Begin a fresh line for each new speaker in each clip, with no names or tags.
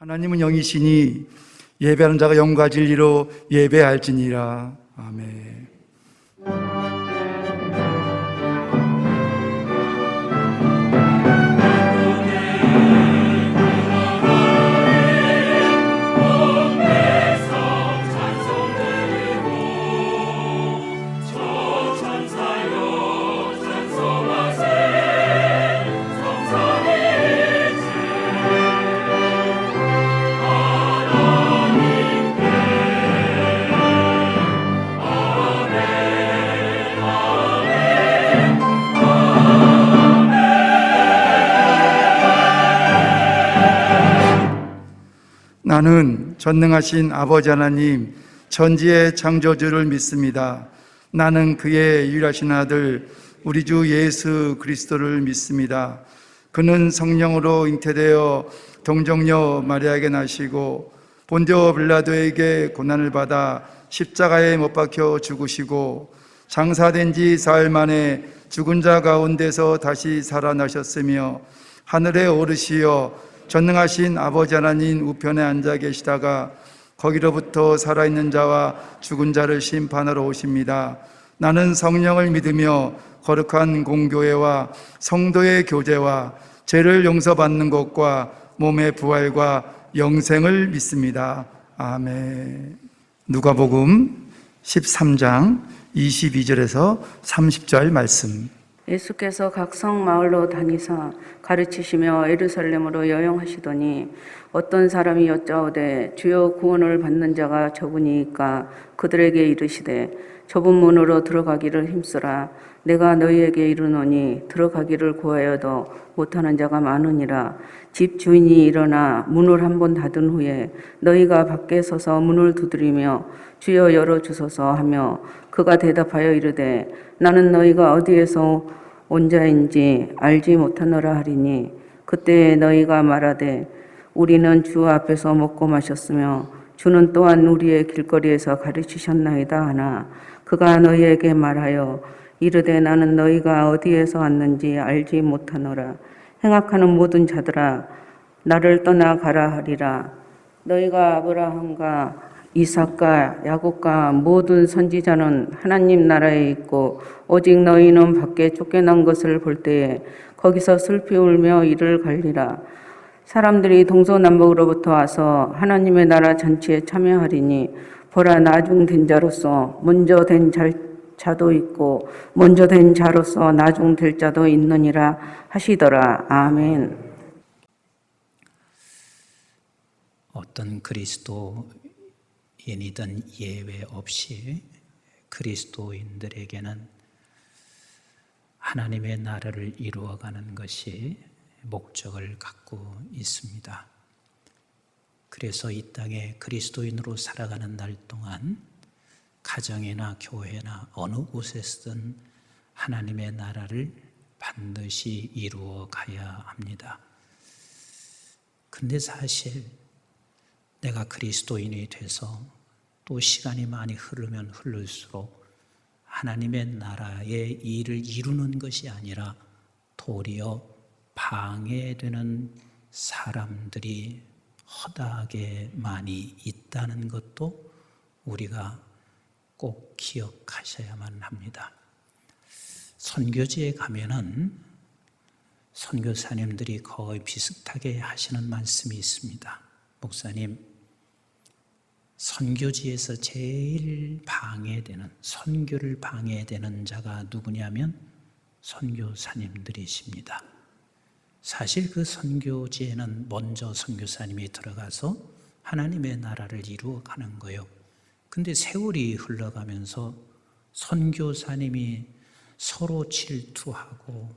하나님은 영이시니 예배하는 자가 영과 진리로 예배할지니라. 아멘. 나는 전능하신 아버지 하나님 전지의 창조주를 믿습니다. 나는 그의 유일하신 아들 우리 주 예수 그리스도를 믿습니다. 그는 성령으로 잉태되어 동정녀 마리아에게 나시고 본디오 빌라도에게 고난을 받아 십자가에 못 박혀 죽으시고 장사된 지 사흘 만에 죽은 자 가운데서 다시 살아나셨으며 하늘에 오르시어 전능하신 아버지 하나님 우편에 앉아 계시다가 거기로부터 살아있는 자와 죽은 자를 심판하러 오십니다. 나는 성령을 믿으며 거룩한 공교회와 성도의 교제와 죄를 용서받는 것과 몸의 부활과 영생을 믿습니다. 아멘. 누가복음 13장 22절에서 30절 말씀.
예수께서 각 성 마을로 다니사 가르치시며 예루살렘으로 여행하시더니 어떤 사람이 여짜오되 주여 구원을 받는 자가 저분이니까 그들에게 이르시되 좁은 문으로 들어가기를 힘쓰라. 내가 너희에게 이르노니 들어가기를 구하여도 못하는 자가 많으니라. 집 주인이 일어나 문을 한번 닫은 후에 너희가 밖에 서서 문을 두드리며 주여 열어주소서 하며 그가 대답하여 이르되 나는 너희가 어디에서 온 자인지 알지 못하노라 하리니 그때 너희가 말하되 우리는 주 앞에서 먹고 마셨으며 주는 또한 우리의 길거리에서 가르치셨나이다 하나 그가 너희에게 말하여 이르되 나는 너희가 어디에서 왔는지 알지 못하노라. 행악하는 모든 자들아 나를 떠나 가라 하리라. 너희가 아브라함과 이삭과 야곱과 모든 선지자는 하나님 나라에 있고 오직 너희는 밖에 쫓겨난 것을 볼 때에 거기서 슬피 울며 이를 갈리라. 사람들이 동서남북으로부터 와서 하나님의 나라 잔치에 참여하리니 보라 나중 된 자로서 먼저 된 자도 있고 먼저 된 자로서 나중 될 자도 있느니라 하시더라. 아멘.
어떤 그리스도인이든 예외 없이 그리스도인들에게는 하나님의 나라를 이루어가는 것이 목적을 갖고 있습니다. 그래서 이 땅에 그리스도인으로 살아가는 날 동안 가정이나 교회나 어느 곳에서든 하나님의 나라를 반드시 이루어 가야 합니다. 근데 사실 내가 그리스도인이 돼서 또 시간이 많이 흐르면 흐를수록 하나님의 나라의 일을 이루는 것이 아니라 도리어 방해되는 사람들이 허다하게 많이 있다는 것도 우리가 꼭 기억하셔야만 합니다. 선교지에 가면은 선교사님들이 거의 비슷하게 하시는 말씀이 있습니다. 목사님, 선교지에서 제일 방해되는, 선교를 방해되는 자가 누구냐면 선교사님들이십니다. 사실 그 선교지에는 먼저 선교사님이 들어가서 하나님의 나라를 이루어가는 거예요. 근데 세월이 흘러가면서 선교사님이 서로 질투하고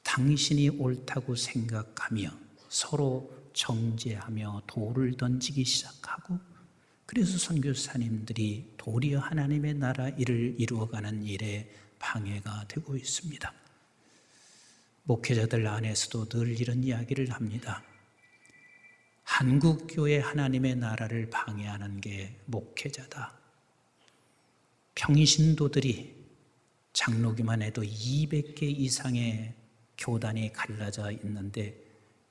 당신이 옳다고 생각하며 서로 정죄하며 돌을 던지기 시작하고 그래서 선교사님들이 도리어 하나님의 나라 일을 이루어가는 일에 방해가 되고 있습니다. 목회자들 안에서도 늘 이런 이야기를 합니다. 한국교회 하나님의 나라를 방해하는 게 목회자다. 평신도들이 장로교만 해도 200개 이상의 교단이 갈라져 있는데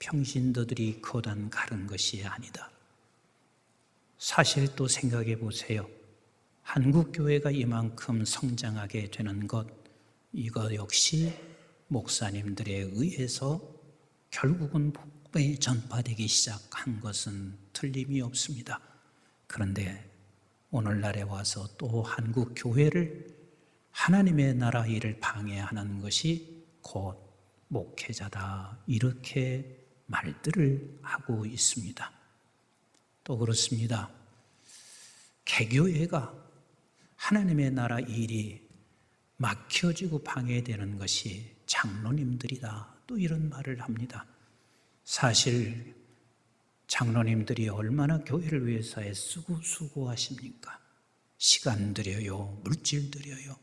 평신도들이 거단 가른 것이 아니다. 사실 또 생각해 보세요. 한국교회가 이만큼 성장하게 되는 것, 이거 역시 목사님들에 의해서 결국은 복음이 전파되기 시작한 것은 틀림이 없습니다. 그런데 오늘날에 와서 또 한국교회를, 하나님의 나라 일을 방해하는 것이 곧 목회자다, 이렇게 말들을 하고 있습니다. 또 그렇습니다. 개교회가 하나님의 나라 일이 막혀지고 방해되는 것이 장로님들이다, 또 이런 말을 합니다. 사실 장로님들이 얼마나 교회를 위해서 애쓰고 수고하십니까? 시간 들여요, 물질 들여요.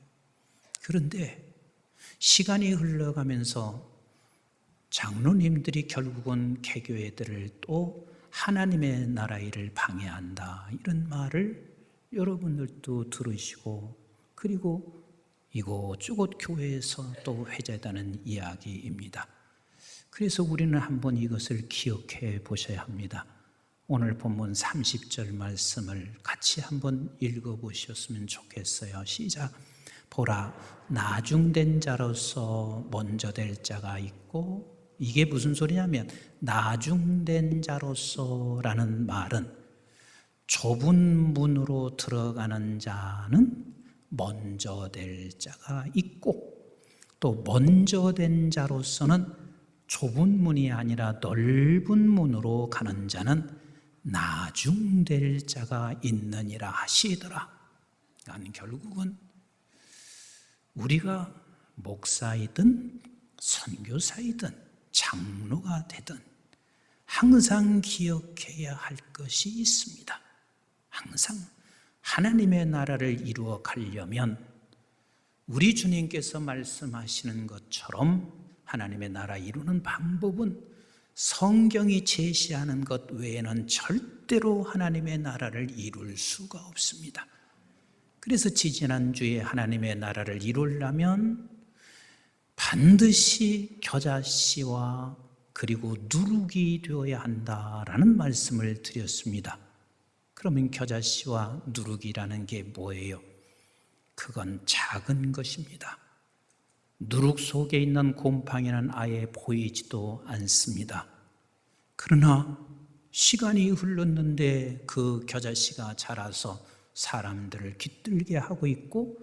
그런데 시간이 흘러가면서 장로님들이 결국은 개교회들을 또 하나님의 나라 일을 방해한다, 이런 말을 여러분들도 들으시고, 그리고 이곳저곳 교회에서 또 회자되는 이야기입니다. 그래서 우리는 한번 이것을 기억해 보셔야 합니다. 오늘 본문 30절 말씀을 같이 한번 읽어보셨으면 좋겠어요. 시작. 보라, 나중된 자로서 먼저 될 자가 있고, 이게 무슨 소리냐면 나중된 자로서라는 말은 좁은 문으로 들어가는 자는 먼저 될 자가 있고, 또 먼저 된 자로서는 좁은 문이 아니라 넓은 문으로 가는 자는 나중될 자가 있느니라 하시더라. 그러니까 결국은 우리가 목사이든 선교사이든 장로가 되든 항상 기억해야 할 것이 있습니다. 항상 하나님의 나라를 이루어 가려면 우리 주님께서 말씀하시는 것처럼 하나님의 나라 이루는 방법은 성경이 제시하는 것 외에는 절대로 하나님의 나라를 이룰 수가 없습니다. 그래서 지지난주에 하나님의 나라를 이루려면 반드시 겨자씨와 그리고 누룩이 되어야 한다라는 말씀을 드렸습니다. 그러면 겨자씨와 누룩이라는 게 뭐예요? 그건 작은 것입니다. 누룩 속에 있는 곰팡이는 아예 보이지도 않습니다. 그러나 시간이 흘렀는데 그 겨자씨가 자라서 사람들을 깃들게 하고 있고,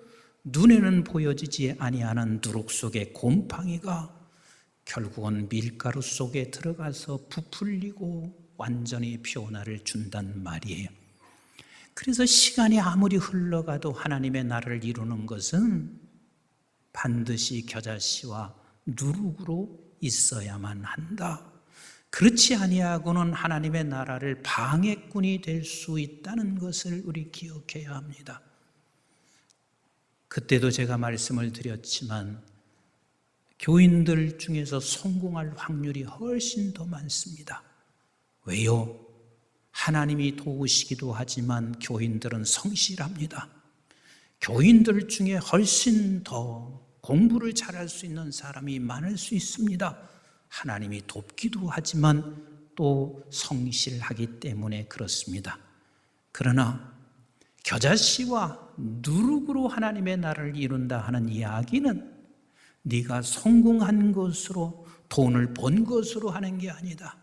눈에는 보여지지 아니하는 누룩 속의 곰팡이가 결국은 밀가루 속에 들어가서 부풀리고 완전히 변화를 준단 말이에요. 그래서 시간이 아무리 흘러가도 하나님의 나라를 이루는 것은 반드시 겨자씨와 누룩으로 있어야만 한다. 그렇지 아니하고는 하나님의 나라를 방해꾼이 될 수 있다는 것을 우리 기억해야 합니다. 그때도 제가 말씀을 드렸지만 교인들 중에서 성공할 확률이 훨씬 더 많습니다. 왜요? 하나님이 도우시기도 하지만 교인들은 성실합니다. 교인들 중에 훨씬 더 공부를 잘할 수 있는 사람이 많을 수 있습니다. 하나님이 돕기도 하지만 또 성실하기 때문에 그렇습니다. 그러나 겨자씨와 누룩으로 하나님의 나라를 이룬다 하는 이야기는 네가 성공한 것으로, 돈을 번 것으로 하는 게 아니다.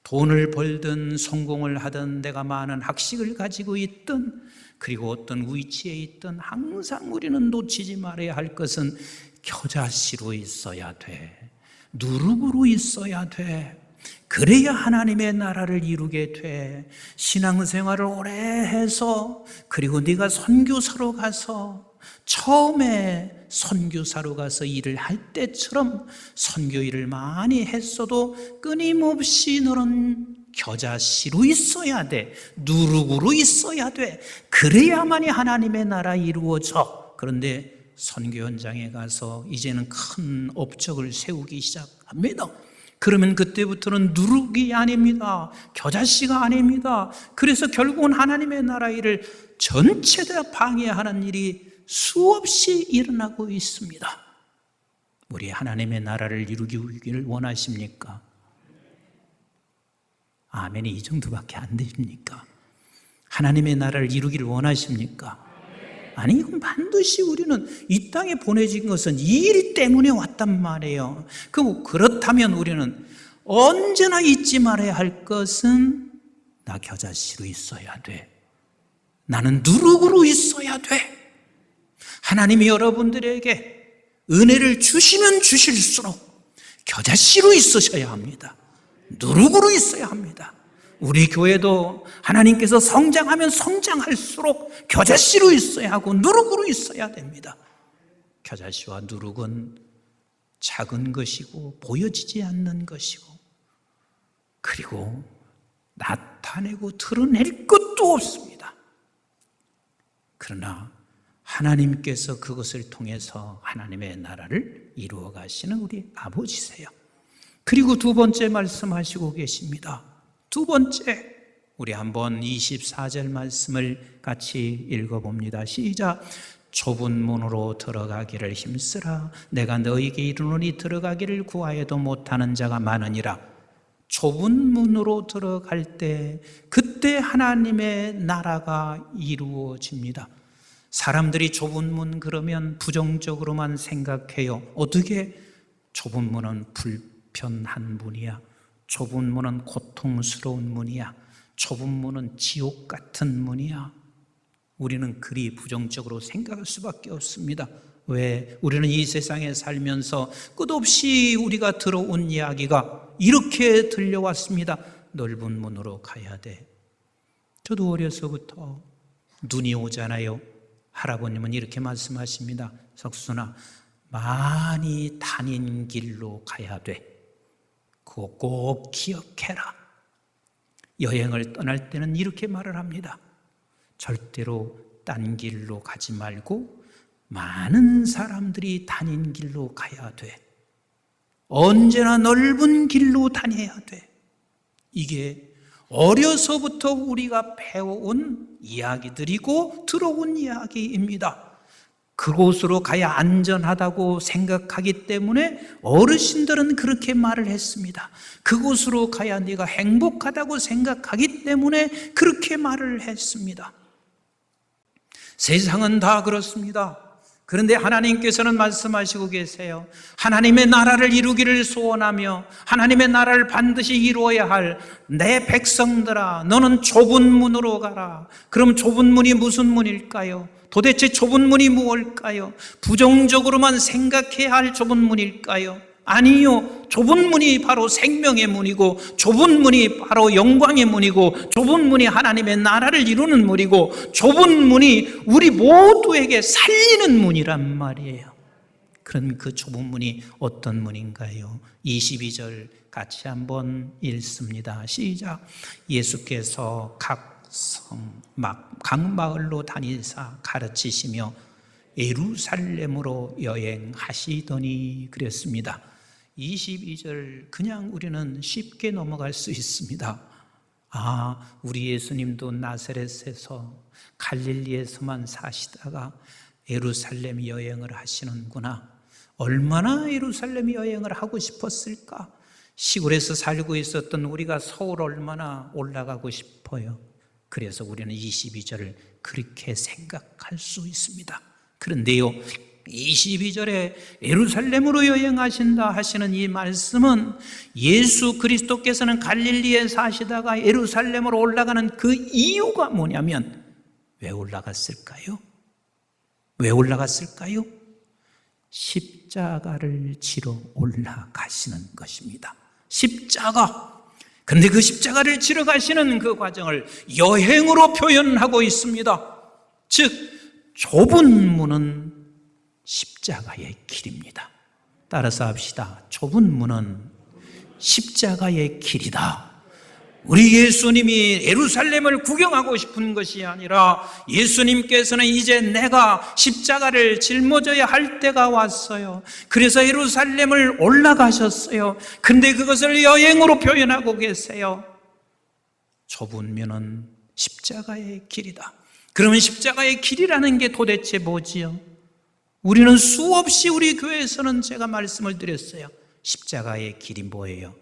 돈을 벌든 성공을 하든 내가 많은 학식을 가지고 있든 그리고 어떤 위치에 있든 항상 우리는 놓치지 말아야 할 것은 겨자씨로 있어야 돼. 누룩으로 있어야 돼. 그래야 하나님의 나라를 이루게 돼. 신앙생활을 오래 해서, 그리고 네가 선교사로 가서, 처음에 선교사로 가서 일을 할 때처럼 선교 일을 많이 했어도 끊임없이 너는 겨자씨로 있어야 돼. 누룩으로 있어야 돼. 그래야만이 하나님의 나라 이루어져. 그런데 선교 현장에 가서 이제는 큰 업적을 세우기 시작합니다. 그러면 그때부터는 누룩이 아닙니다. 겨자씨가 아닙니다. 그래서 결국은 하나님의 나라 일을 전체 다 방해하는 일이 수없이 일어나고 있습니다. 우리 하나님의 나라를 이루기를 원하십니까? 아멘이 이 정도밖에 안 되십니까? 하나님의 나라를 이루기를 원하십니까? 아니, 이건 반드시 우리는 이 땅에 보내진 것은 이 일 때문에 왔단 말이에요. 그렇다면 우리는 언제나 잊지 말아야 할 것은 나 겨자씨로 있어야 돼. 나는 누룩으로 있어야 돼. 하나님이 여러분들에게 은혜를 주시면 주실수록 겨자씨로 있으셔야 합니다. 누룩으로 있어야 합니다. 우리 교회도 하나님께서 성장하면 성장할수록 겨자씨로 있어야 하고 누룩으로 있어야 됩니다. 겨자씨와 누룩은 작은 것이고 보여지지 않는 것이고, 그리고 나타내고 드러낼 것도 없습니다. 그러나 하나님께서 그것을 통해서 하나님의 나라를 이루어 가시는 우리 아버지세요. 그리고 두 번째 말씀하시고 계십니다. 두 번째, 우리 한번 24절 말씀을 같이 읽어봅니다. 시작. 좁은 문으로 들어가기를 힘쓰라. 내가 너에게 이르노니 들어가기를 구하여도 못하는 자가 많으니라. 좁은 문으로 들어갈 때 그때 하나님의 나라가 이루어집니다. 사람들이 좁은 문 그러면 부정적으로만 생각해요. 어떻게? 좁은 문은 불편한 문이야. 좁은 문은 고통스러운 문이야. 좁은 문은 지옥 같은 문이야. 우리는 그리 부정적으로 생각할 수밖에 없습니다. 왜? 우리는 이 세상에 살면서 끝없이 우리가 들어온 이야기가 이렇게 들려왔습니다. 넓은 문으로 가야 돼. 저도 어려서부터 눈이 오잖아요. 할아버님은 이렇게 말씀하십니다. 석순아, 많이 다닌 길로 가야 돼. 그거 꼭 기억해라. 여행을 떠날 때는 이렇게 말을 합니다. 절대로 딴 길로 가지 말고 많은 사람들이 다닌 길로 가야 돼. 언제나 넓은 길로 다녀야 돼. 이게 어려서부터 우리가 배워온 이야기들이고 들어온 이야기입니다. 그곳으로 가야 안전하다고 생각하기 때문에 어르신들은 그렇게 말을 했습니다. 그곳으로 가야 네가 행복하다고 생각하기 때문에 그렇게 말을 했습니다. 세상은 다 그렇습니다. 그런데 하나님께서는 말씀하시고 계세요. 하나님의 나라를 이루기를 소원하며 하나님의 나라를 반드시 이루어야 할 내 백성들아, 너는 좁은 문으로 가라. 그럼 좁은 문이 무슨 문일까요? 도대체 좁은 문이 무엇일까요? 부정적으로만 생각해야 할 좁은 문일까요? 아니요. 좁은 문이 바로 생명의 문이고, 좁은 문이 바로 영광의 문이고, 좁은 문이 하나님의 나라를 이루는 문이고, 좁은 문이 우리 모두에게 살리는 문이란 말이에요. 그럼 그 좁은 문이 어떤 문인가요? 22절 같이 한번 읽습니다. 시작. 예수께서 각 마을로 다니사 가르치시며 예루살렘으로 여행하시더니 그랬습니다. 22절 그냥 우리는 쉽게 넘어갈 수 있습니다. 아, 우리 예수님도 나사렛에서 갈릴리에서만 사시다가 예루살렘 여행을 하시는구나. 얼마나 예루살렘 여행을 하고 싶었을까? 시골에서 살고 있었던 우리가 서울 얼마나 올라가고 싶어요. 그래서 우리는 22절을 그렇게 생각할 수 있습니다. 그런데요, 22절에 예루살렘으로 여행하신다 하시는 이 말씀은 예수 그리스도께서는 갈릴리에 사시다가 예루살렘으로 올라가는 그 이유가 뭐냐면, 왜 올라갔을까요? 왜 올라갔을까요? 십자가를 지러 올라가시는 것입니다. 십자가. 근데 그 십자가를 지러 가시는 그 과정을 여행으로 표현하고 있습니다. 즉, 좁은 문은 십자가의 길입니다. 따라서 합시다. 좁은 문은 십자가의 길이다. 우리 예수님이 예루살렘을 구경하고 싶은 것이 아니라 예수님께서는 이제 내가 십자가를 짊어져야 할 때가 왔어요. 그래서 예루살렘을 올라가셨어요. 근데 그것을 여행으로 표현하고 계세요. 좁은 문은 십자가의 길이다. 그러면 십자가의 길이라는 게 도대체 뭐지요? 우리는 수없이 우리 교회에서는 제가 말씀을 드렸어요. 십자가의 길이 뭐예요?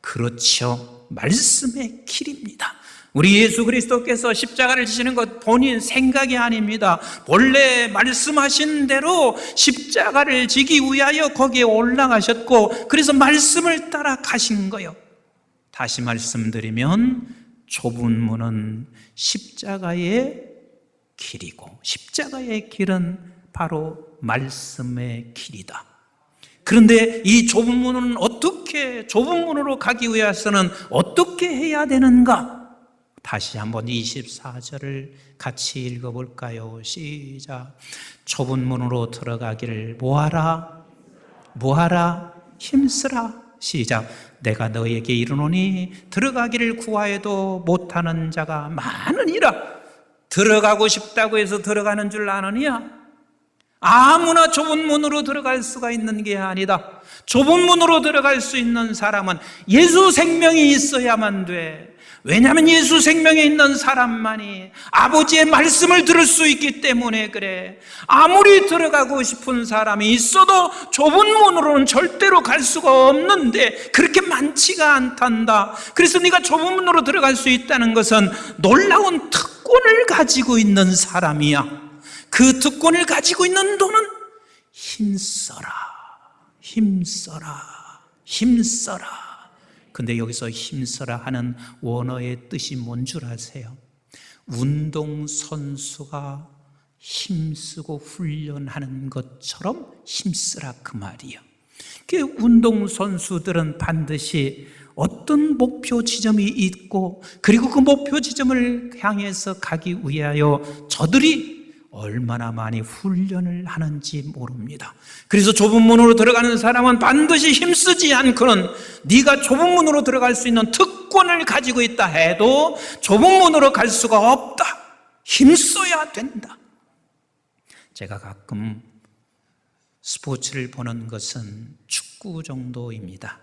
그렇죠. 말씀의 길입니다. 우리 예수 그리스도께서 십자가를 지시는 것 본인 생각이 아닙니다. 본래 말씀하신 대로 십자가를 지기 위하여 거기에 올라가셨고, 그래서 말씀을 따라 가신 거예요. 다시 말씀드리면 좁은 문은 십자가의 길이고, 십자가의 길은 바로 말씀의 길이다. 그런데 이 좁은 문은 좁은 문으로 가기 위해서는 어떻게 해야 되는가? 다시 한번 24절을 같이 읽어볼까요? 시작. 좁은 문으로 들어가기를 뭐하라? 힘쓰라. 시작. 내가 너에게 이르노니 들어가기를 구하여도 못하는 자가 많으니라. 들어가고 싶다고 해서 들어가는 줄 아느냐? 아무나 좁은 문으로 들어갈 수가 있는 게 아니다. 좁은 문으로 들어갈 수 있는 사람은 예수 생명이 있어야만 돼. 왜냐하면 예수 생명에 있는 사람만이 아버지의 말씀을 들을 수 있기 때문에 그래. 아무리 들어가고 싶은 사람이 있어도 좁은 문으로는 절대로 갈 수가 없는데 그렇게 많지가 않단다. 그래서 네가 좁은 문으로 들어갈 수 있다는 것은 놀라운 특권을 가지고 있는 사람이야. 그 특권을 가지고 있는 너는 힘써라. 근데 여기서 힘써라 하는 원어의 뜻이 뭔 줄 아세요? 운동선수가 힘쓰고 훈련하는 것처럼 힘쓰라 그 말이에요. 그 운동선수들은 반드시 어떤 목표 지점이 있고, 그리고 그 목표 지점을 향해서 가기 위하여 저들이 얼마나 많이 훈련을 하는지 모릅니다. 그래서 좁은 문으로 들어가는 사람은 반드시 힘쓰지 않고는, 네가 좁은 문으로 들어갈 수 있는 특권을 가지고 있다 해도 좁은 문으로 갈 수가 없다. 힘써야 된다. 제가 가끔 스포츠를 보는 것은 축구 정도입니다.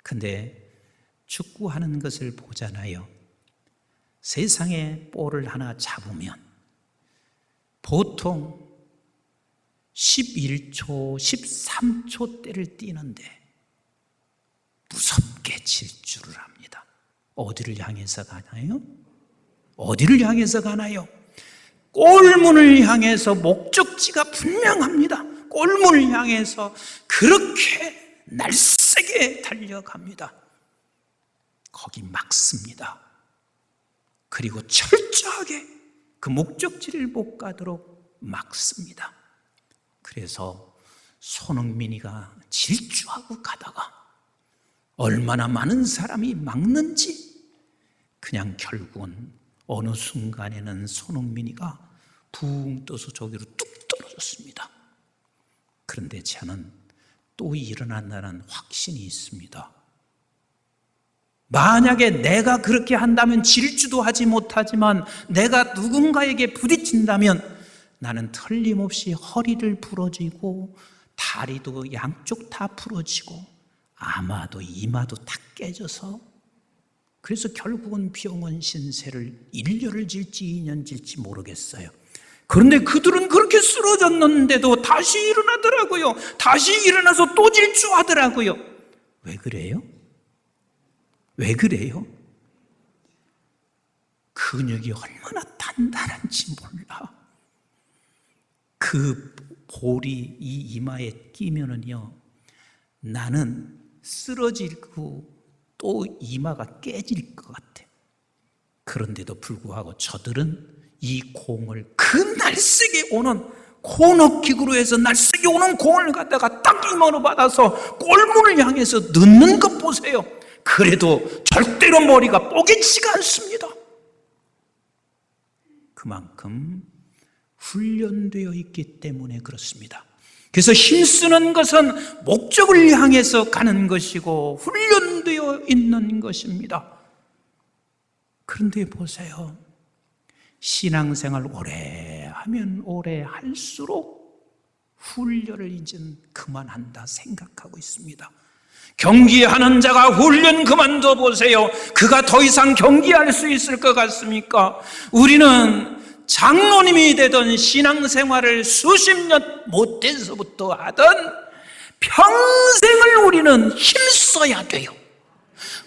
근데 축구하는 것을 보잖아요. 세상에 볼을 하나 잡으면 보통 11초, 13초대를 뛰는데 무섭게 질주를 합니다. 어디를 향해서 가나요? 골문을 향해서 목적지가 분명합니다. 골문을 향해서 그렇게 날쌔게 달려갑니다. 거기 막습니다. 그리고 철저하게 그 목적지를 못 가도록 막습니다. 그래서 손흥민이가 질주하고 가다가 얼마나 많은 사람이 막는지 그냥 결국은 어느 순간에는 손흥민이가 붕 떠서 저기로 뚝 떨어졌습니다. 그런데 저는 또 일어난다는 확신이 있습니다. 만약에 내가 그렇게 한다면 질주도 하지 못하지만 내가 누군가에게 부딪힌다면 나는 틀림없이 허리를 부러지고 다리도 양쪽 다 부러지고 아마도 이마도 다 깨져서, 그래서 결국은 병원 신세를 1년을 질지 2년 질지 모르겠어요. 그런데 그들은 그렇게 쓰러졌는데도 다시 일어나더라고요. 다시 일어나서 또 질주하더라고요. 왜 그래요? 근육이 얼마나 단단한지 몰라. 그 볼이 이 이마에 끼면은요, 나는 쓰러지고 또 이마가 깨질 것 같아. 그런데도 불구하고 저들은 이 공을, 그 날쌔게 오는 코너킥으로 해서 날쌔게 오는 공을 갖다가 딱 이마로 받아서 골문을 향해서 넣는 것 보세요. 그래도 절대로 머리가 뽀개지가 않습니다. 그만큼 훈련되어 있기 때문에 그렇습니다. 그래서 힘쓰는 것은 목적을 향해서 가는 것이고 훈련되어 있는 것입니다. 그런데 보세요. 신앙생활 오래 하면 오래 할수록 훈련을 이젠 그만한다 생각하고 있습니다. 경기하는 자가 훈련 그만둬 보세요. 그가 더 이상 경기할 수 있을 것 같습니까? 우리는 장로님이 되던 신앙생활을 수십 년 못해서부터 하던 평생을 우리는 힘써야 돼요.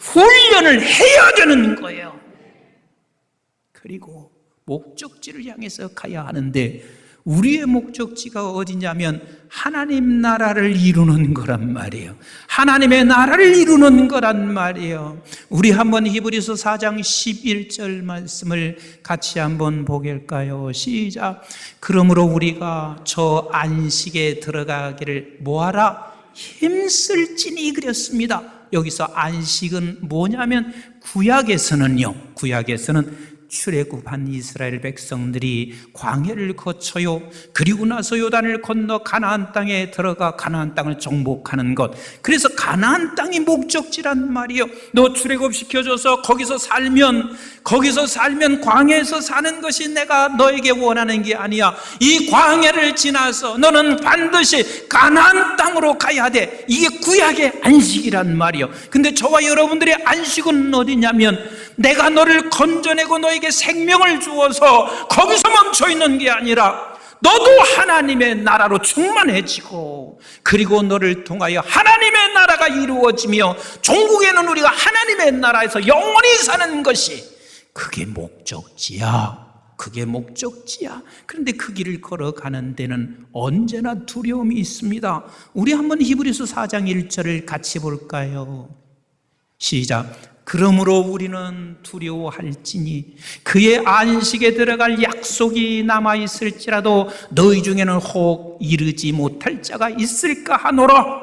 훈련을 해야 되는 거예요. 그리고 목적지를 향해서 가야 하는데 우리의 목적지가 어디냐면 하나님 나라를 이루는 거란 말이에요. 하나님의 나라를 이루는 거란 말이에요. 우리 한번 히브리서 4장 11절 말씀을 같이 한번 보길까요? 시작. 그러므로 우리가 저 안식에 들어가기를 뭐하라? 힘쓸지니 그랬습니다. 여기서 안식은 뭐냐면 구약에서는 출애굽한 이스라엘 백성들이 광야를 거쳐요. 그리고 나서 요단을 건너 가나안 땅에 들어가 가나안 땅을 정복하는 것. 그래서 가나안 땅이 목적지란 말이에요. 너 출애굽시켜줘서 거기서 살면 광야에서 사는 것이 내가 너에게 원하는 게 아니야. 이 광야를 지나서 너는 반드시 가나안 땅으로 가야 돼. 이게 구약의 안식이란 말이에요. 근데 저와 여러분들의 안식은 어디냐면 내가 너를 건져내고 너에게 생명을 주어서 거기서 멈춰 있는 게 아니라 너도 하나님의 나라로 충만해지고 그리고 너를 통하여 하나님의 나라가 이루어지며 종국에는 우리가 하나님의 나라에서 영원히 사는 것이 그게 목적지야. 그런데 그 길을 걸어가는 데는 언제나 두려움이 있습니다. 우리 한번 히브리서 4장 1절을 같이 볼까요? 시작. 그러므로 우리는 두려워할지니 그의 안식에 들어갈 약속이 남아있을지라도 너희 중에는 혹 이르지 못할 자가 있을까 하노라.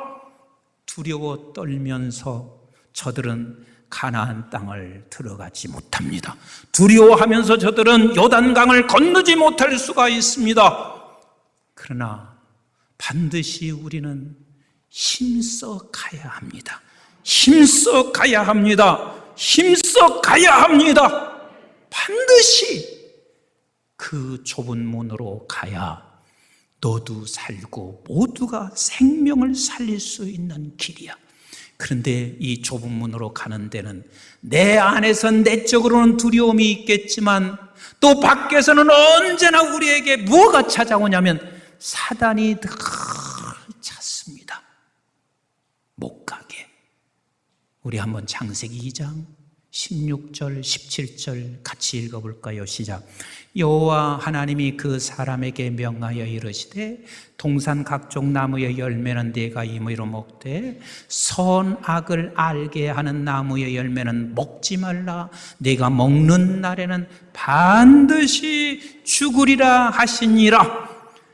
두려워 떨면서 저들은 가나안 땅을 들어가지 못합니다. 두려워하면서 저들은 요단강을 건너지 못할 수가 있습니다. 그러나 반드시 우리는 힘써 가야 합니다. 힘써 가야 합니다. 반드시 그 좁은 문으로 가야 너도 살고 모두가 생명을 살릴 수 있는 길이야. 그런데 이 좁은 문으로 가는 데는 내 안에선 내적으로는 두려움이 있겠지만 또 밖에서는 언제나 우리에게 뭐가 찾아오냐면 사단이 늘 찾습니다. 못 가게. 우리 한번 창세기 2장 16절 17절 같이 읽어볼까요? 시작. 여호와 하나님이 그 사람에게 명하여 이르시되 동산 각종 나무의 열매는 네가 임의로 먹되 선악을 알게 하는 나무의 열매는 먹지 말라. 네가 먹는 날에는 반드시 죽으리라 하시니라.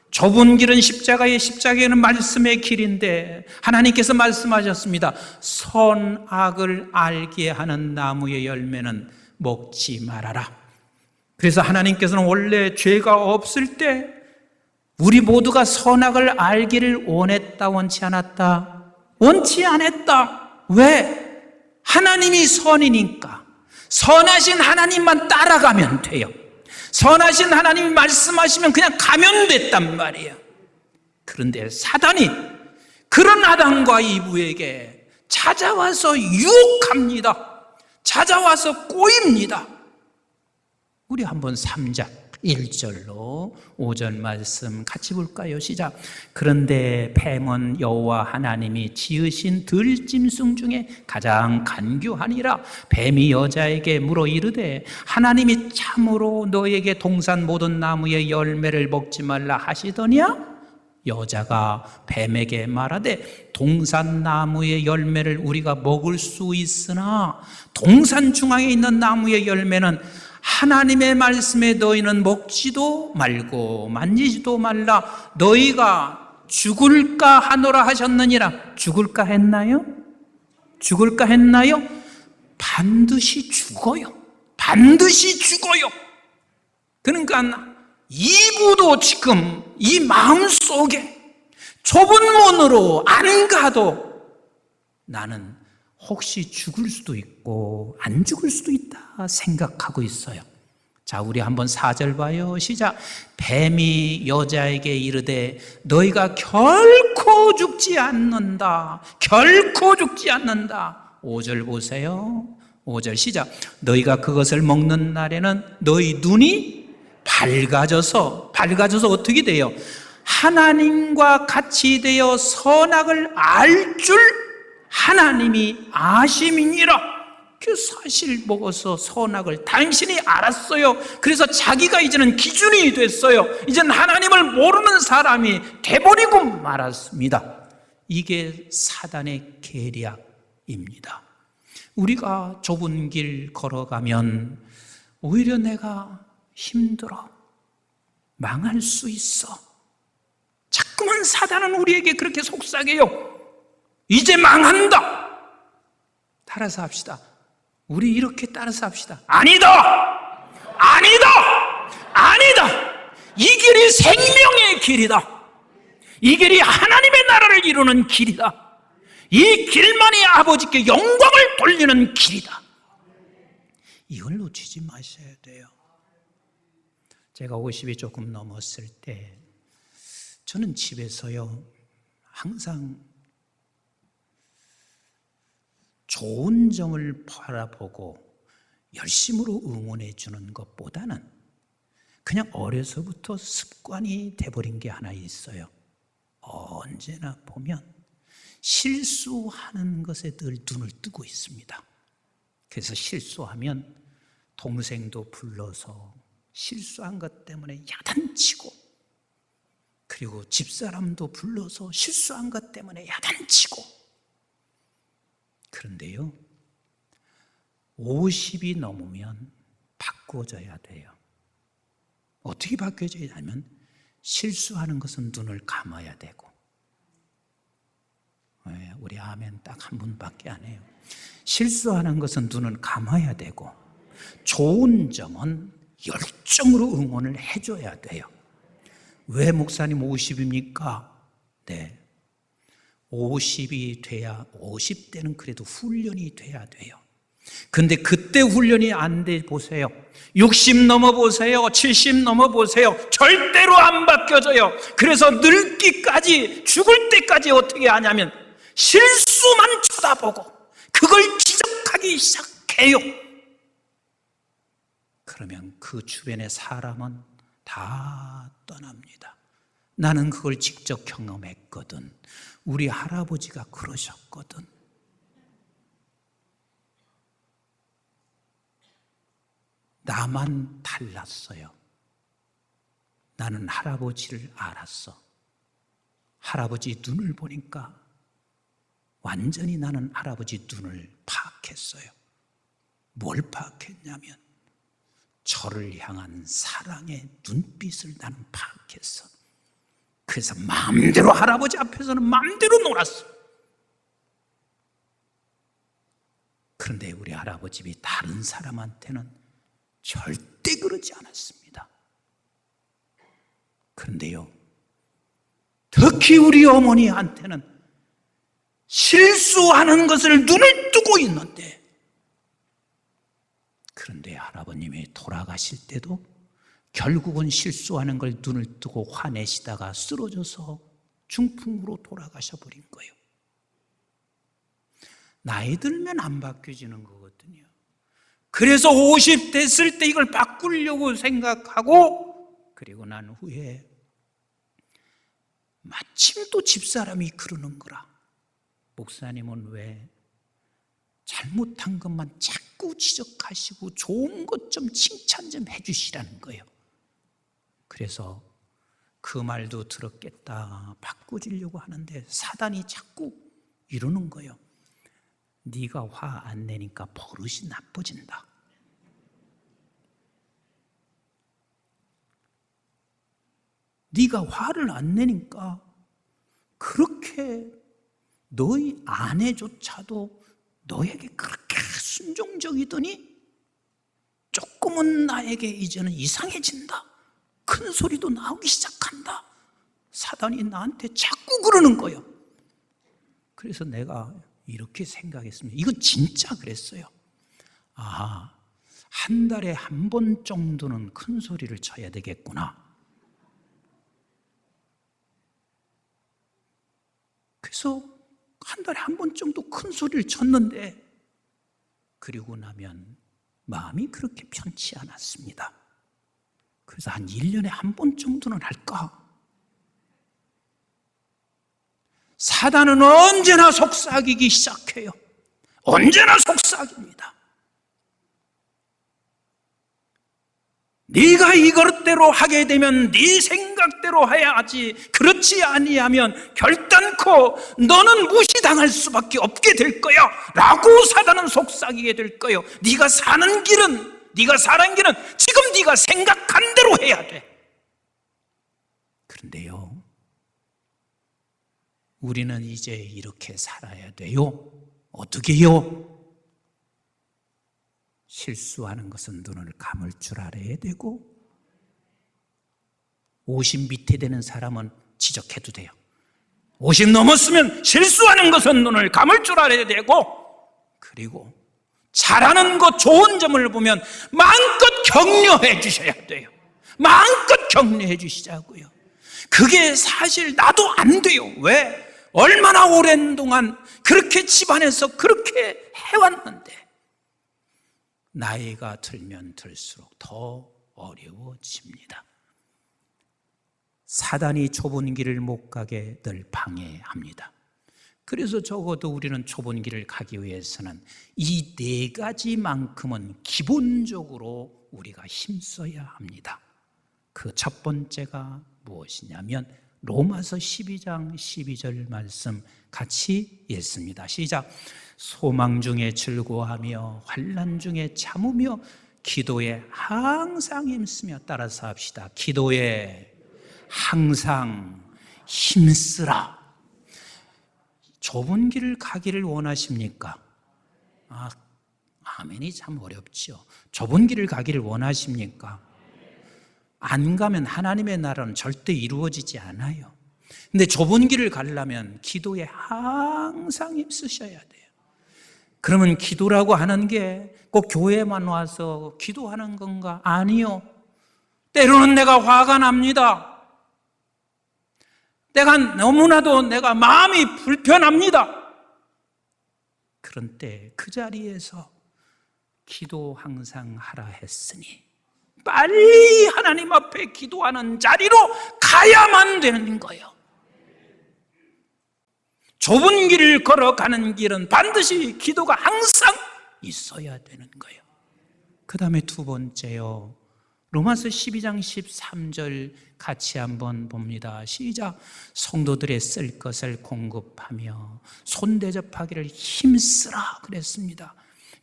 좁은 길은 십자가에는 말씀의 길인데 하나님께서 말씀하셨습니다. 선악을 알게 하는 나무의 열매는 먹지 말아라. 그래서 하나님께서는 원래 죄가 없을 때 우리 모두가 선악을 알기를 원했다, 원치 않았다? 원치 않았다. 왜? 하나님이 선이니까 선하신 하나님만 따라가면 돼요. 선하신 하나님이 말씀하시면 그냥 가면 됐단 말이에요. 그런데 사단이 그런 아담과 이브에게 찾아와서 유혹합니다. 찾아와서 꼬입니다. 우리 한번 3장 1절로 5절 말씀 같이 볼까요? 시작. 그런데 뱀은 여호와 하나님이 지으신 들짐승 중에 가장 간교하니라. 뱀이 여자에게 물어 이르되 하나님이 참으로 너에게 동산 모든 나무의 열매를 먹지 말라 하시더냐? 여자가 뱀에게 말하되 동산 나무의 열매를 우리가 먹을 수 있으나 동산 중앙에 있는 나무의 열매는 하나님의 말씀에 너희는 먹지도 말고 만지지도 말라. 너희가 죽을까 하노라 하셨느니라. 죽을까 했나요? 반드시 죽어요. 그러니까 이브도 지금 이 마음속에 좁은 문으로 안 가도 나는 혹시 죽을 수도 있고 안 죽을 수도 있다 생각하고 있어요. 자, 우리 한번 4절 봐요. 시작. 뱀이 여자에게 이르되 너희가 결코 죽지 않는다. 5절 보세요. 5절 시작. 너희가 그것을 먹는 날에는 너희 눈이 밝아져서 어떻게 돼요? 하나님과 같이 되어 선악을 알 줄 하나님이 아심이니라. 그 사실 먹어서 선악을 당신이 알았어요. 그래서 자기가 이제는 기준이 됐어요. 이제는 하나님을 모르는 사람이 돼버리고 말았습니다. 이게 사단의 계략입니다. 우리가 좁은 길 걸어가면 오히려 내가 힘들어, 망할 수 있어. 자꾸만 사단은 우리에게 그렇게 속삭여요. 이제 망한다. 따라서 합시다. 우리 이렇게 따라서 합시다. 아니다! 아니다! 아니다! 이 길이 생명의 길이다. 이 길이 하나님의 나라를 이루는 길이다. 이 길만이 아버지께 영광을 돌리는 길이다. 이걸 놓치지 마셔야 돼요. 제가 50이 조금 넘었을 때 저는 집에서요 항상 좋은 점을 바라보고 열심으로 응원해 주는 것보다는 그냥 어려서부터 습관이 돼버린 게 하나 있어요. 언제나 보면 실수하는 것에 늘 눈을 뜨고 있습니다. 그래서 실수하면 동생도 불러서 실수한 것 때문에 야단치고, 그리고 집사람도 불러서 실수한 것 때문에 야단치고. 그런데요, 50이 넘으면 바꿔져야 돼요. 어떻게 바뀌어져야 하면 실수하는 것은 눈을 감아야 되고. 우리 아멘 딱 한 분밖에 안 해요. 실수하는 것은 눈을 감아야 되고, 좋은 점은 열정으로 응원을 해줘야 돼요. 왜 목사님 50입니까? 네, 50이 돼야, 50대는 그래도 훈련이 돼야 돼요. 근데 그때 훈련이 안 돼 보세요. 60 넘어보세요. 70 넘어보세요. 절대로 안 바뀌어져요. 그래서 늙기까지, 죽을 때까지 어떻게 하냐면 실수만 쳐다보고 그걸 지적하기 시작해요. 그러면 그 주변의 사람은 다 떠납니다. 나는 그걸 직접 경험했거든. 우리 할아버지가 그러셨거든. 나만 달랐어요. 나는 할아버지를 알았어. 할아버지 눈을 보니까 완전히 나는 할아버지 눈을 파악했어요. 뭘 파악했냐면 저를 향한 사랑의 눈빛을 나는 파악했어. 그래서 마음대로 할아버지 앞에서는 마음대로 놀았어. 그런데 우리 할아버집이 다른 사람한테는 절대 그러지 않았습니다. 그런데요, 특히 우리 어머니한테는 실수하는 것을 눈을 뜨고 있는데, 그런데 할아버님이 돌아가실 때도 결국은 실수하는 걸 눈을 뜨고 화내시다가 쓰러져서 중풍으로 돌아가셔 버린 거예요. 나이 들면 안 바뀌어지는 거거든요. 그래서 50 됐을 때 이걸 바꾸려고 생각하고, 그리고 난 후에 마침 또 집사람이 그러는 거라. 목사님은 왜 잘못한 것만 자꾸 지적하시고 좋은 것 좀 칭찬 좀 해주시라는 거예요. 그래서 그 말도 들었겠다 바꾸려고 하는데 사단이 자꾸 이러는 거예요. 네가 화 안 내니까 버릇이 나빠진다. 네가 화를 안 내니까 그렇게 너희 아내조차도 너에게 그렇게 순종적이더니 조금은 나에게 이제는 이상해진다. 큰 소리도 나오기 시작한다. 사단이 나한테 자꾸 그러는 거예요. 그래서 내가 이렇게 생각했습니다. 이건 진짜 그랬어요. 아, 한 달에 한 번 정도는 큰 소리를 쳐야 되겠구나. 그래서 한 달에 한 번 정도 큰 소리를 쳤는데, 그리고 나면 마음이 그렇게 편치 않았습니다. 그래서 한 1년에 한 번 정도는 할까? 사단은 언제나 속삭이기 시작해요. 언제나 속삭입니다. 네가 이것대로 하게 되면 네 생각대로 해야지, 그렇지 아니하면 결단코 너는 무시당할 수밖에 없게 될 거야 라고 사단은 속삭이게 될 거예요. 네가 사는 길은 지금 네가 생각한 대로 해야 돼. 그런데요, 우리는 이제 이렇게 살아야 돼요. 어떻게요? 실수하는 것은 눈을 감을 줄 알아야 되고, 50 밑에 되는 사람은 지적해도 돼요. 50 넘었으면 실수하는 것은 눈을 감을 줄 알아야 되고, 그리고 잘하는 것, 좋은 점을 보면 마음껏 격려해 주셔야 돼요. 마음껏 격려해 주시자고요. 그게 사실 나도 안 돼요. 왜? 얼마나 오랜 동안 그렇게 집안에서 그렇게 해왔는데 나이가 들면 들수록 더 어려워집니다. 사단이 좁은 길을 못 가게 늘 방해합니다. 그래서 적어도 우리는 좁은 길을 가기 위해서는 이 네 가지만큼은 기본적으로 우리가 힘써야 합니다. 그 첫 번째가 무엇이냐면 로마서 12장 12절 말씀 같이 읽습니다. 시작. 소망 중에 즐거워하며 환난 중에 참으며 기도에 항상 힘쓰며, 따라서 합시다. 기도에 항상 힘쓰라. 좁은 길을 가기를 원하십니까? 아멘이 참 어렵죠. 좁은 길을 가기를 원하십니까? 안 가면 하나님의 나라는 절대 이루어지지 않아요. 근데 좁은 길을 가려면 기도에 항상 힘쓰셔야 돼요. 그러면 기도라고 하는 게 꼭 교회만 와서 기도하는 건가? 아니요. 때로는 내가 화가 납니다. 너무나도 내가 마음이 불편합니다. 그런 때 그 자리에서 기도 항상 하라 했으니 빨리 하나님 앞에 기도하는 자리로 가야만 되는 거예요. 좁은 길을 걸어가는 길은 반드시 기도가 항상 있어야 되는 거예요. 그 다음에 두 번째요, 로마서 12장 13절 같이 한번 봅니다. 시작. 성도들의 쓸 것을 공급하며 손대접하기를 힘쓰라 그랬습니다.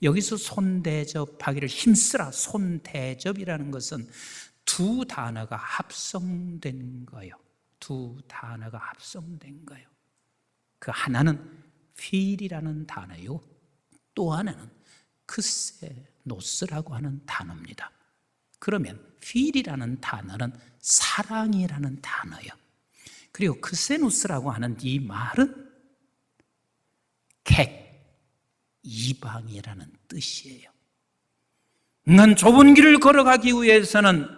여기서 손대접하기를 힘쓰라, 손대접이라는 것은 두 단어가 합성된 거예요. 두 단어가 합성된 거예요. 그 하나는 필이라는 단어요, 또 하나는 크세노스라고 하는 단어입니다. 그러면 필이라는 단어는 사랑이라는 단어예요. 그리고 크세노스라고 하는 이 말은 이방이라는 뜻이에요. 난 좁은 길을 걸어가기 위해서는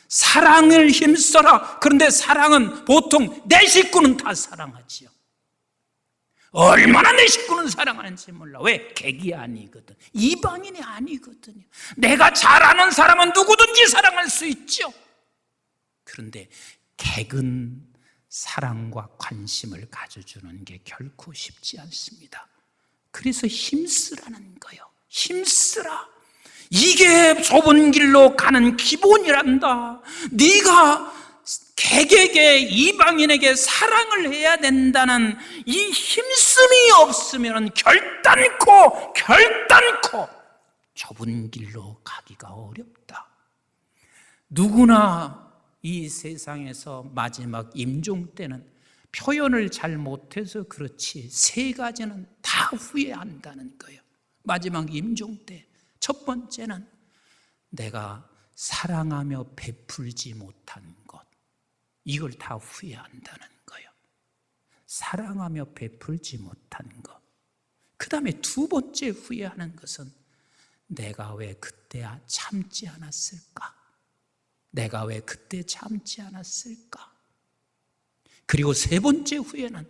사랑을 힘써라. 그런데 사랑은 보통 내 식구는 다 사랑하지요. 얼마나 내 식구는 사랑하는지 몰라. 왜? 객이 아니거든. 이방인이 아니거든요. 내가 잘 아는 사람은 누구든지 사랑할 수 있죠. 그런데 객은 사랑과 관심을 가져주는 게 결코 쉽지 않습니다. 그래서 힘쓰라는 거예요. 힘쓰라. 이게 좁은 길로 가는 기본이란다. 네가 객에게, 이방인에게 사랑을 해야 된다는 이 힘씀이 없으면 결단코 좁은 길로 가기가 어렵다. 누구나 이 세상에서 마지막 임종 때는 표현을 잘 못해서 그렇지 세 가지는 다 후회한다는 거예요. 마지막 임종 때 첫 번째는 내가 사랑하며 베풀지 못한 것, 이걸 다 후회한다는 거예요. 사랑하며 베풀지 못한 것. 그 다음에 두 번째 후회하는 것은 내가 왜 그때 참지 않았을까? 내가 왜 그때 참지 않았을까? 그리고 세 번째 후회는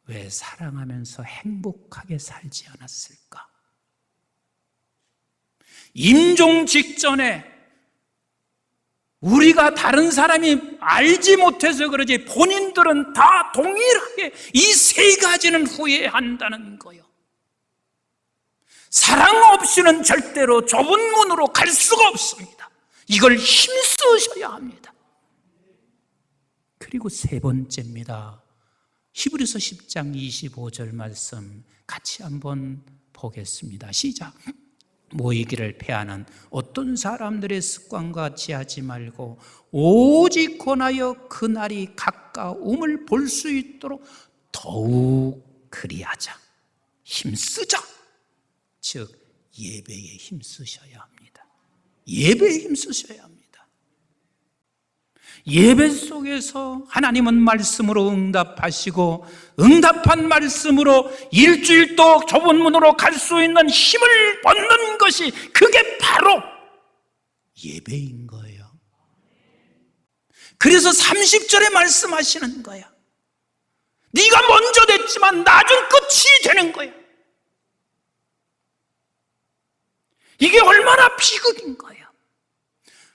왜 사랑하면서 행복하게 살지 않았을까? 임종 직전에 우리가 다른 사람이 알지 못해서 그러지 본인들은 다 동일하게 이 세 가지는 후회한다는 거예요. 사랑 없이는 절대로 좁은 문으로 갈 수가 없습니다. 이걸 힘쓰셔야 합니다. 그리고 세 번째입니다. 히브리서 10장 25절 말씀 같이 한번 보겠습니다. 시작. 모이기를 패하는 어떤 사람들의 습관과 같이 하지 말고 오직 권하여 그날이 가까움을 볼 수 있도록 더욱 그리하자. 힘쓰자. 즉 예배에 힘쓰셔야 합니다. 예배에 힘쓰셔야 합니다. 예배 속에서 하나님은 말씀으로 응답하시고 응답한 말씀으로 일주일 또 좁은 문으로 갈 수 있는 힘을 얻는 것이 그게 바로 예배인 거예요. 그래서 30절에 말씀하시는 거야. 네가 먼저 됐지만 나중 끝이 되는 거야. 이게 얼마나 비극인 거야.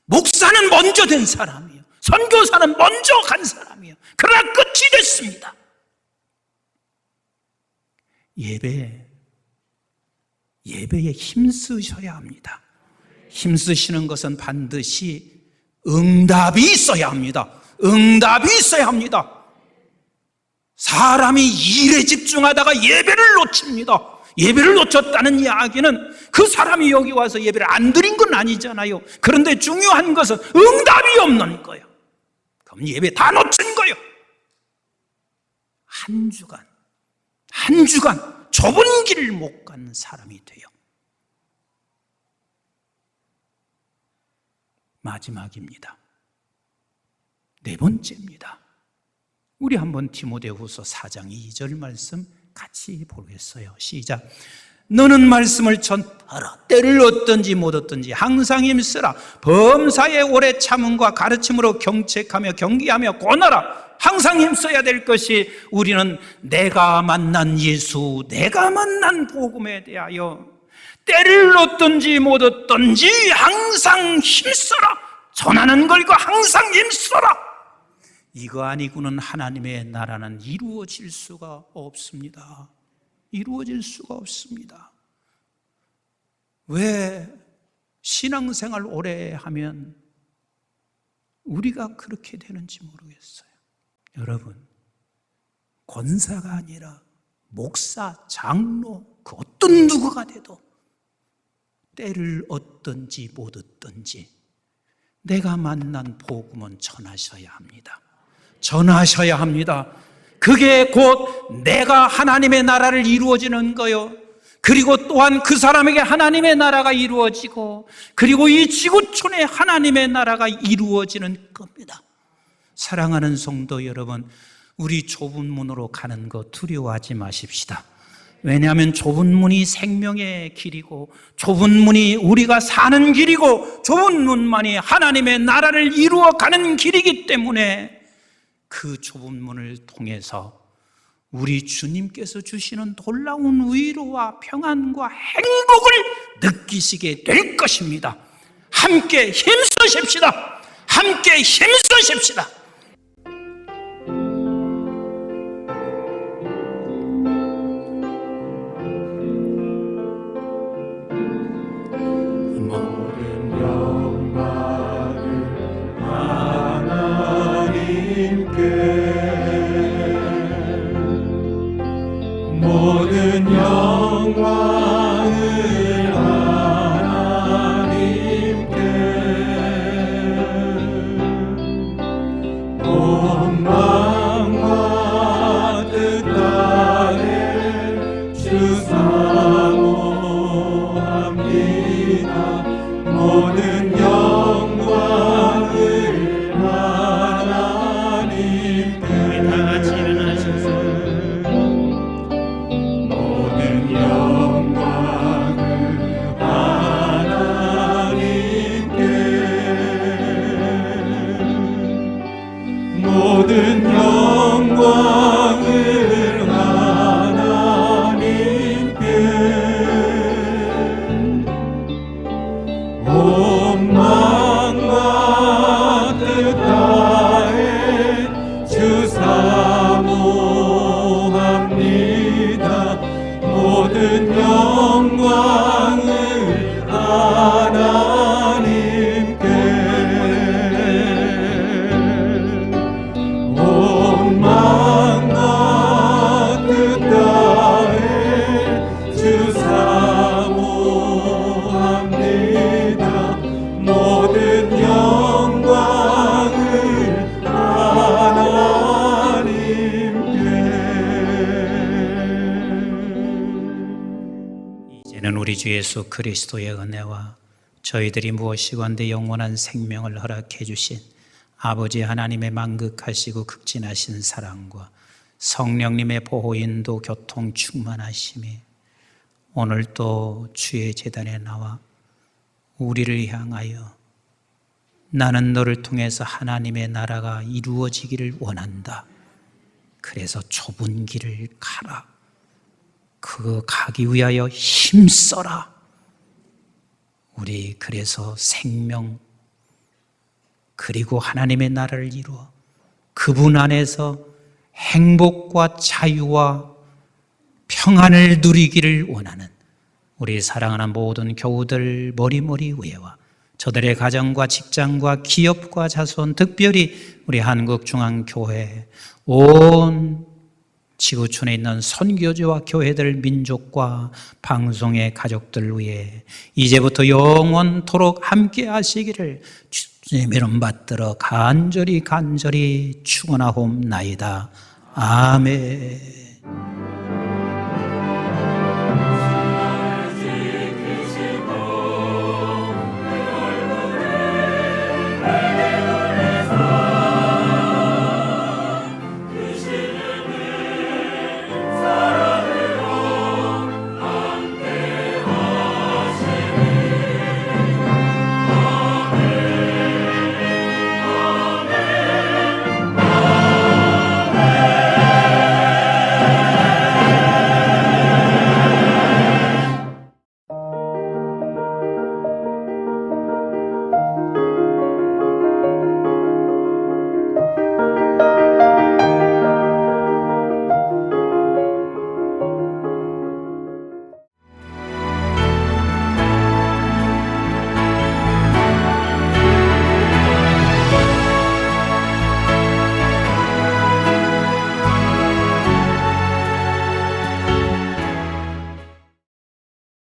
목사는 먼저 된 사람이에요. 선교사는 먼저 간 사람이에요. 그러나 끝이 됐습니다. 예배에 힘쓰셔야 합니다. 힘쓰시는 것은 반드시 응답이 있어야 합니다. 응답이 있어야 합니다. 사람이 일에 집중하다가 예배를 놓칩니다. 예배를 놓쳤다는 이야기는 그 사람이 여기 와서 예배를 안 드린 건 아니잖아요. 그런데 중요한 것은 응답이 없는 거예요. 그럼 예배 다 놓친 거예요. 한 주간 좁은 길을 못 간 사람이 돼요. 마지막입니다. 네 번째입니다. 우리 한번 디모데후서 4장 2절 말씀 같이 보겠어요. 시작. 너는 말씀을 전하라. 때를 얻든지 못 얻든지 항상 힘쓰라. 범사에 오래 참음과 가르침으로 경책하며 경계하며 권하라. 항상 힘써야 될 것이 우리는 내가 만난 예수, 내가 만난 복음에 대하여 때를 얻든지 못 얻든지 항상 힘써라. 전하는 걸고 항상 힘써라. 이거 아니고는 하나님의 나라는 이루어질 수가 없습니다. 이루어질 수가 없습니다. 왜 신앙생활 오래 하면 우리가 그렇게 되는지 모르겠어요. 여러분, 권사가 아니라 목사, 장로, 그 어떤 누구가 돼도 때를 얻든지 못 얻든지 내가 만난 복음은 전하셔야 합니다. 전하셔야 합니다. 그게 곧 내가 하나님의 나라를 이루어지는 거요. 그리고 또한 그 사람에게 하나님의 나라가 이루어지고 그리고 이 지구촌에 하나님의 나라가 이루어지는 겁니다. 사랑하는 성도 여러분, 우리 좁은 문으로 가는 거 두려워하지 마십시다. 왜냐하면 좁은 문이 생명의 길이고 좁은 문이 우리가 사는 길이고 좁은 문만이 하나님의 나라를 이루어가는 길이기 때문에 그 좁은 문을 통해서 우리 주님께서 주시는 놀라운 위로와 평안과 행복을 느끼시게 될 것입니다. 함께 힘쓰십시다. 함께 힘쓰십시다.
모든 영광을 하나님께 온 마음과 뜻 다해 주 사모합니다. 모든 영광을 하나님께 다 같이 일어나셔서 모든 영광을 하나님께 온
주 예수 그리스도의 은혜와 저희들이 무엇이건대 영원한 생명을 허락해 주신 아버지 하나님의 만극하시고 극진하신 사랑과 성령님의 보호 인도 교통 충만하심이 오늘 또 주의 제단에 나와 우리를 향하여 나는 너를 통해서 하나님의 나라가 이루어지기를 원한다. 그래서 좁은 길을 가라. 그 가기 위하여 힘써라. 우리 그래서 생명 그리고 하나님의 나라를 이루어 그분 안에서 행복과 자유와 평안을 누리기를 원하는 우리 사랑하는 모든 교우들 머리머리 위에와 저들의 가정과 직장과 기업과 자손, 특별히 우리 한국중앙교회 온 지구촌에 있는 선교지와 교회들, 민족과 방송의 가족들 위해 이제부터 영원토록 함께 하시기를 주님의 이름 받들어 간절히 축원하옵나이다. 아멘.